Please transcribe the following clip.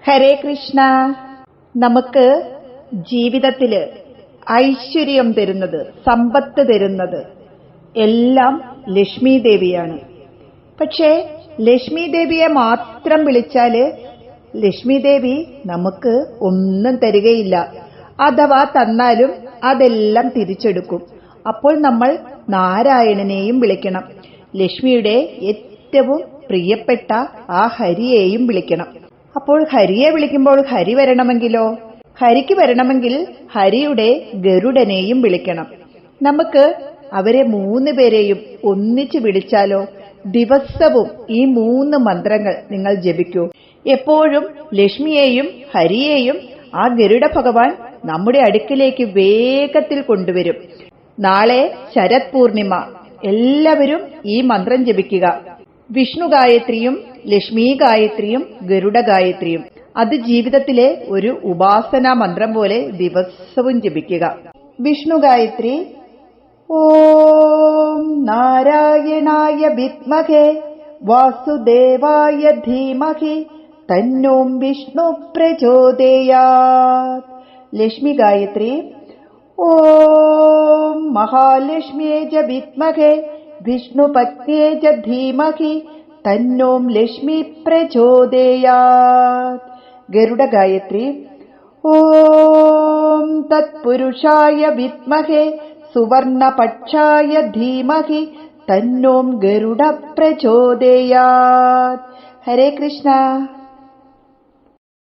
ഹരേ കൃഷ്ണ. നമുക്ക് ജീവിതത്തില് ഐശ്വര്യം തരുന്നത്, സമ്പത്ത് തരുന്നത് എല്ലാം ലക്ഷ്മി ദേവിയാണ്. പക്ഷേ ലക്ഷ്മി ദേവിയെ മാത്രം വിളിച്ചാല് ലക്ഷ്മി ദേവി നമുക്ക് ഒന്നും തരികയില്ല. അഥവാ തന്നാലും അതെല്ലാം തിരിച്ചെടുക്കും. അപ്പോൾ നമ്മൾ നാരായണനെയും വിളിക്കണം. ലക്ഷ്മിയുടെ ഏറ്റവും പ്രിയപ്പെട്ട ആ ഹരിയെയും വിളിക്കണം. അപ്പോൾ ഹരിയെ വിളിക്കുമ്പോൾ ഹരി വരണമെങ്കിലോ? ഹരിക്ക് വരണമെങ്കിൽ ഹരിയുടെ ഗരുഡനെയും വിളിക്കണം. നമുക്ക് അവരെ 3 പേരെയും ഒന്നിച്ച് വിളിച്ചാലോ? ദിവസവും ഈ 3 മന്ത്രങ്ങൾ നിങ്ങൾ ജപിക്കൂ. എപ്പോഴും ലക്ഷ്മിയെയും ഹരിയെയും ആ ഗരുഡ ഭഗവാൻ നമ്മുടെ അടുക്കിലേക്ക് വേഗത്തിൽ കൊണ്ടുവരും. നാളെ ശരത് പൂർണിമ. എല്ലാവരും ഈ മന്ത്രം ജപിക്കുക. വിഷ്ണു ഗായത്രിയും ലക്ഷ്മി ഗായത്രിയും ഗരുഡ ഗായത്രിയും. അത് ജീവിതത്തിലെ ഒരു ഉപാസനാ മന്ത്രം പോലെ ദിവസവും ജപിക്കുക. വിഷ്ണു ഗായത്രി: ഓം നാരായണായ വിദ്മഹേ വാസുദേവായ ധീമഹി തന്നോം വിഷ്ണു പ്രചോദയാത്. ലക്ഷ്മി ഗായത്രി: ഓം മഹാലക്ഷ്മ്യേ ച വിദ്മഹേ വിഷ്ണുപത്ന്യേ ച ധീമഹി തന്നോം ലക്ഷ്മി പ്രചോദയാത്. ഗരുഡ ഗായത്രി: ഓം തത്പുരുഷായ വിദ്മഹേ സുവർണപക്ഷായ ധീമഹി തന്നോം ഗരുഡ പ്രചോദയാത്. ഹരേ കൃഷ്ണ.